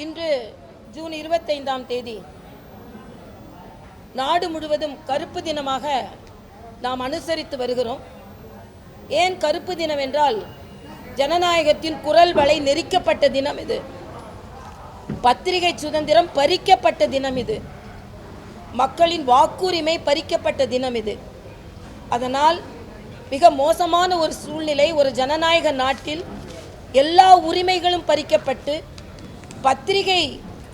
இன்று ஜூன் 25ஆம் தேதி நாடு முழுவதும் கருப்பு தினமாக நாம் அனுசரித்து வருகிறோம். ஏன் கருப்பு தினம் என்றால், ஜனநாயகத்தின் குரல் வலை நெரிக்கப்பட்ட தினம் இது. பத்திரிகை சுதந்திரம் பறிக்கப்பட்ட தினம் இது. மக்களின் வாக்குரிமை பறிக்கப்பட்ட தினம் இது. அதனால் மிக மோசமான ஒரு சூழ்நிலை, ஒரு ஜனநாயக நாட்டில் எல்லா உரிமைகளும் பறிக்கப்பட்டு, பத்திரிகை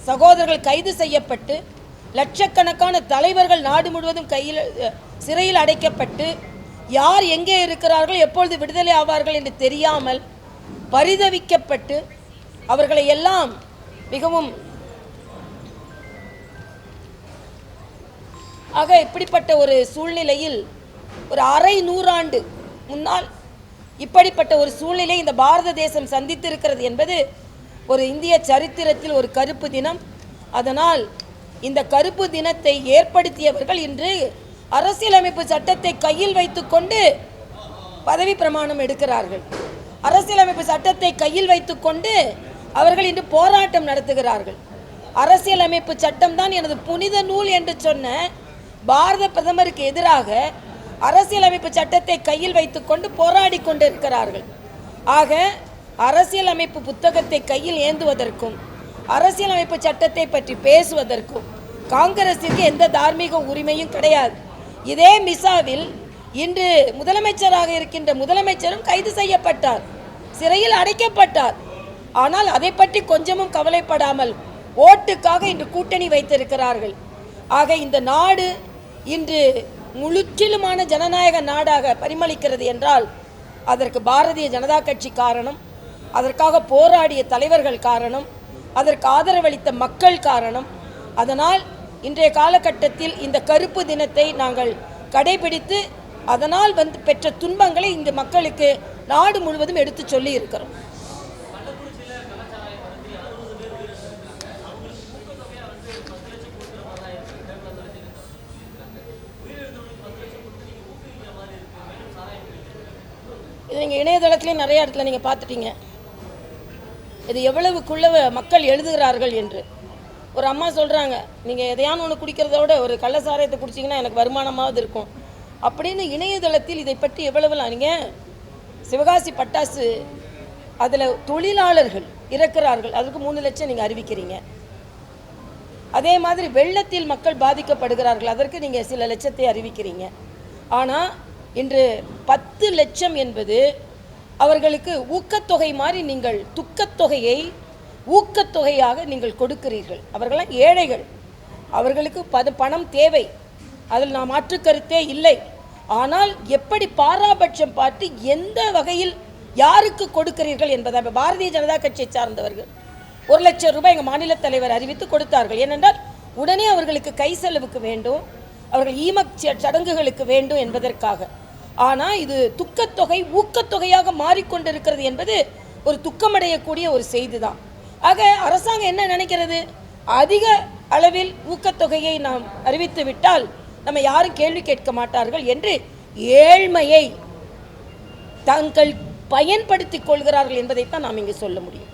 சகோதரர்கள் கைது செய்யப்பட்டு, லட்சக்கணக்கான தலைவர்கள் நாடு முழுவதும் சிறையில் அடைக்கப்பட்டு, யார் எங்கே இருக்கிறார்கள், எப்பொழுது விடுதலை ஆவார்கள் என்று தெரியாமல் பரிதவிக்கப்பட்டு, அவர்களை எல்லாம் மிகவும் இப்படிப்பட்ட ஒரு சூழ்நிலையில் ஒரு அரை நூறாண்டு முன்னால் இப்படிப்பட்ட ஒரு சூழ்நிலை இந்த பாரத தேசம் சந்தித்திருக்கிறது என்பது ஒரு இந்திய சரித்திரத்தில் ஒரு கருப்பு தினம். அதனால் இந்த கருப்பு தினத்தை ஏற்படுத்தியவர்கள் இன்று அரசியலமைப்பு சட்டத்தை கையில் வைத்துக்கொண்டு பதவி பிரமாணம் எடுக்கிறார்கள். அரசியலமைப்பு சட்டத்தை கையில் வைத்துக்கொண்டு அவர்கள் இன்று போராட்டம் நடத்துகிறார்கள். அரசியலமைப்பு சட்டம் தான் எனது புனித நூல் என்று சொன்ன பாரத பிரதமருக்கு எதிராக அரசியலமைப்பு சட்டத்தை கையில் வைத்துக்கொண்டு போராடி கொண்டிருக்கிறார்கள். ஆக அரசியலமைப்பு புத்தகத்தை கையில் ஏந்துவதற்கும் அரசியலமைப்பு சட்டத்தை பற்றி பேசுவதற்கும் காங்கிரஸிற்கு எந்த தார்மீக உரிமையும் கிடையாது. இதே மிசாவில் இன்று முதலமைச்சராக இருக்கின்ற முதலமைச்சரும் கைது செய்யப்பட்டார், சிறையில் அடைக்கப்பட்டார். ஆனால் அதை பற்றி கொஞ்சமும் கவலைப்படாமல் ஓட்டுக்காக இன்று கூட்டணி வைத்திருக்கிறார்கள். ஆக இந்த நாடு இன்று முழுச்சிலுமான ஜனநாயக நாடாக பரிமளிக்கிறது என்றால் அதற்கு பாரதிய ஜனதா கட்சி காரணம், அதற்காக போராடிய தலைவர்கள் காரணம், அதற்கு ஆதரவளித்த மக்கள் காரணம். அதனால் இன்றைய காலகட்டத்தில் இந்த கருப்பு தினத்தை நாங்கள் கடைபிடித்து அதனால் பெற்ற துன்பங்களை இந்த மக்களுக்கு நாடு முழுவதும் எடுத்து சொல்லி இருக்கிறோம். இது நீங்கள் இணையதளத்திலே நிறைய இடத்துல நீங்கள் பார்த்துட்டீங்க, இது எவ்வளவுக்குள்ள மக்கள் எழுதுகிறார்கள் என்று. ஒரு அம்மா சொல்கிறாங்க, நீங்கள் எதையான ஒன்று குடிக்கிறத விட ஒரு கள்ள சாராயத்தை குடிச்சிங்கன்னா எனக்கு வருமானமாவது இருக்கும் அப்படின்னு. இணையதளத்தில் இதை பற்றி எவ்வளவுலாம் நீங்கள் சிவகாசி பட்டாசு அதில் தொழிலாளர்கள் இறக்கிறார்கள், அதுக்கு 3 லட்சம் நீங்கள் அறிவிக்கிறீங்க. அதே மாதிரி வெள்ளத்தில் மக்கள் பாதிக்கப்படுகிறார்கள், அதற்கு நீங்கள் சில லட்சத்தை அறிவிக்கிறீங்க. ஆனால் இன்று 10 லட்சம் என்பது அவர்களுக்கு ஊக்கத்தொகை மாதிரி நீங்கள் துக்கத்தொகையை ஊக்கத்தொகையாக நீங்கள் கொடுக்கிறீர்கள். அவர்களாம் ஏழைகள், அவர்களுக்கு பணம் தேவை, அதில் நாம் மாற்று கருத்தே இல்லை. ஆனால் எப்படி பாராபட்சம் பார்த்து எந்த வகையில் யாருக்கு கொடுக்கிறீர்கள் என்பதை பாரதிய ஜனதா கட்சியை சார்ந்தவர்கள் 1 லட்சம் ரூபாய் எங்கள் மாநில தலைவர் அறிவித்து கொடுத்தார்கள். ஏனென்றால் உடனே அவர்களுக்கு கை செலவுக்கு வேண்டும், அவர்கள் ஈமக் சடங்குகளுக்கு வேண்டும் என்பதற்காக. ஆனால் இது துக்கத்தொகை ஊக்கத்தொகையாக மாறிக்கொண்டிருக்கிறது என்பது ஒரு துக்கமடையக்கூடிய ஒரு செய்தி தான். ஆக அரசாங்கம் என்ன நினைக்கிறது, அதிக அளவில் ஊக்கத்தொகையை நாம் அறிவித்து விட்டால் நம்ம யாரும் கேள்வி கேட்க மாட்டார்கள் என்று ஏழ்மையை தாங்கள் பயன்படுத்திக் கொள்கிறார்கள் என்பதைத்தான் நாம் இங்கு சொல்ல முடியும்.